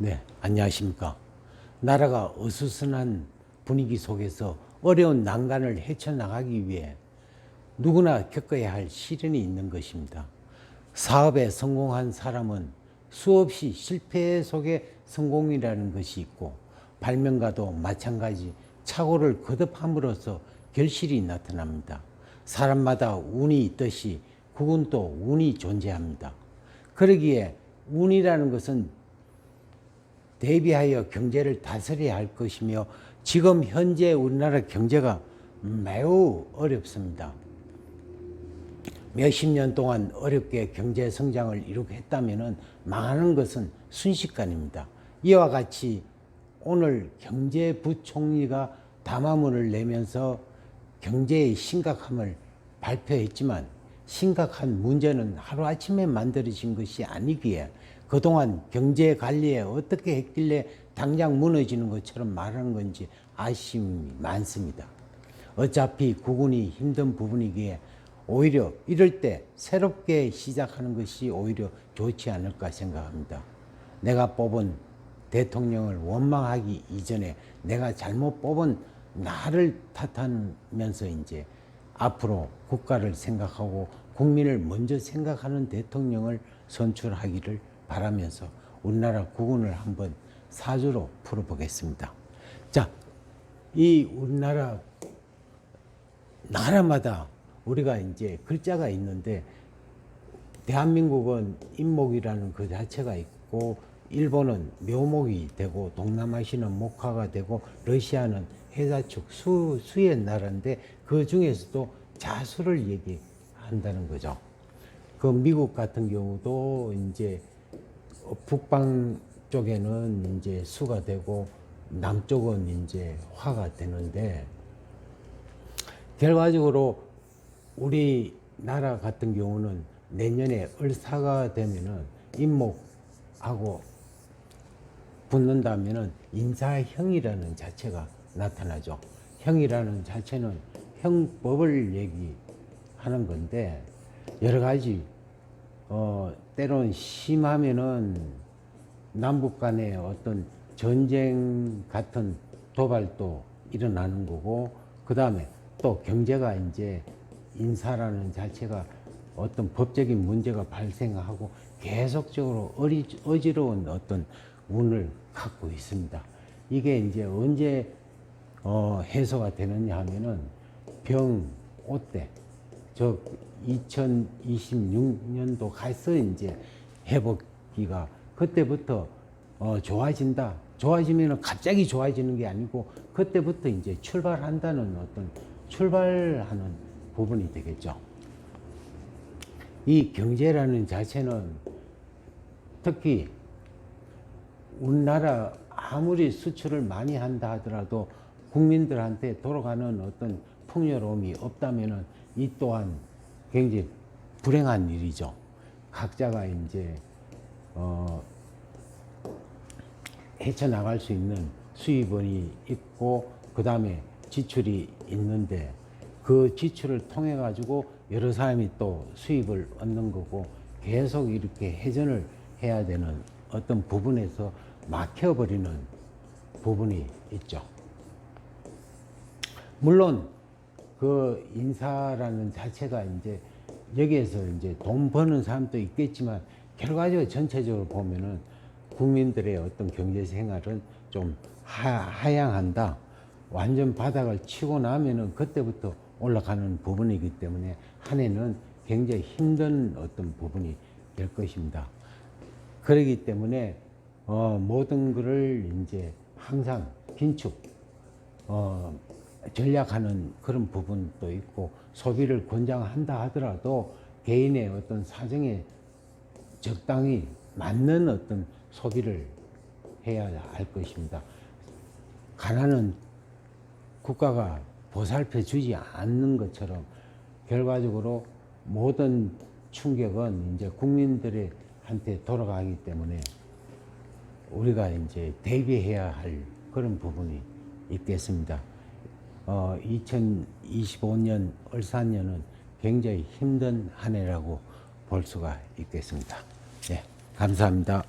네, 안녕하십니까. 나라가 어수선한 분위기 속에서 어려운 난관을 헤쳐나가기 위해 누구나 겪어야 할 시련이 있는 것입니다. 사업에 성공한 사람은 수없이 실패 속에 성공이라는 것이 있고, 발명가도 마찬가지 착오를 거듭함으로써 결실이 나타납니다. 사람마다 운이 있듯이 그건 또 운이 존재합니다. 그러기에 운이라는 것은 대비하여 경제를 다스려야 할 것이며, 지금 현재 우리나라 경제가 매우 어렵습니다. 몇십 년 동안 어렵게 경제 성장을 이룩했다면 망하는 것은 순식간입니다. 이와 같이 오늘 경제부총리가 담화문을 내면서 경제의 심각함을 발표했지만, 심각한 문제는 하루아침에 만들어진 것이 아니기에 그동안 경제 관리에 어떻게 했길래 당장 무너지는 것처럼 말하는 건지 아쉬움이 많습니다. 어차피 국운이 힘든 부분이기에 오히려 이럴 때 새롭게 시작하는 것이 오히려 좋지 않을까 생각합니다. 내가 뽑은 대통령을 원망하기 이전에 내가 잘못 뽑은 나를 탓하면서 이제 앞으로 국가를 생각하고 국민을 먼저 생각하는 대통령을 선출하기를 바라면서 우리나라 국운을 한번 사주로 풀어보겠습니다. 자, 이 우리나라 나라마다 우리가 이제 글자가 있는데, 대한민국은 인목이라는 그 자체가 있고, 일본은 묘목이 되고, 동남아시아는 목화가 되고, 러시아는 해자축 수의 나라인데 그 중에서도 자수를 얘기한다는 거죠. 그 미국 같은 경우도 이제 북방 쪽에는 이제 수가 되고 남쪽은 이제 화가 되는데, 결과적으로 우리나라 같은 경우는 내년에 을사가 되면은 인목하고 붙는다면은 인사형이라는 자체가 나타나죠. 형이라는 자체는 형법을 얘기하는 건데, 여러 가지 때론 심하면은 남북 간의 어떤 전쟁 같은 도발도 일어나는 거고, 그 다음에 또 경제가 이제 인사라는 자체가 어떤 법적인 문제가 발생하고 계속적으로 어지러운 어떤 운을 갖고 있습니다. 이게 이제 언제 해소가 되느냐 하면은 병5 때, 저 2026년도 가서 이제 회복기가 그때부터 좋아진다. 좋아지면은 갑자기 좋아지는 게 아니고 그때부터 이제 출발한다는 어떤 출발하는 부분이 되겠죠. 이 경제라는 자체는 특히 우리나라 아무리 수출을 많이 한다 하더라도 국민들한테 돌아가는 어떤 풍요로움이 없다면은 이 또한 굉장히 불행한 일이죠. 각자가 이제 헤쳐나갈 수 있는 수입원이 있고, 그 다음에 지출이 있는데, 그 지출을 통해 가지고 여러 사람이 또 수입을 얻는 거고, 계속 이렇게 회전을 해야 되는 어떤 부분에서 막혀버리는 부분이 있죠. 물론 그 인사라는 자체가 이제 여기에서 이제 돈 버는 사람도 있겠지만, 결과적으로 전체적으로 보면은 국민들의 어떤 경제 생활은 좀 하향한다. 완전 바닥을 치고 나면은 그때부터 올라가는 부분이기 때문에 한 해는 굉장히 힘든 어떤 부분이 될 것입니다. 그렇기 때문에 모든 것을 이제 항상 긴축, 전략하는 그런 부분도 있고, 소비를 권장한다 하더라도 개인의 어떤 사정에 적당히 맞는 어떤 소비를 해야 할 것입니다. 가난은 국가가 보살펴 주지 않는 것처럼 결과적으로 모든 충격은 이제 국민들한테 돌아가기 때문에 우리가 이제 대비해야 할 그런 부분이 있겠습니다. 2025년 을사년은 굉장히 힘든 한 해라고 볼 수가 있겠습니다. 네, 감사합니다.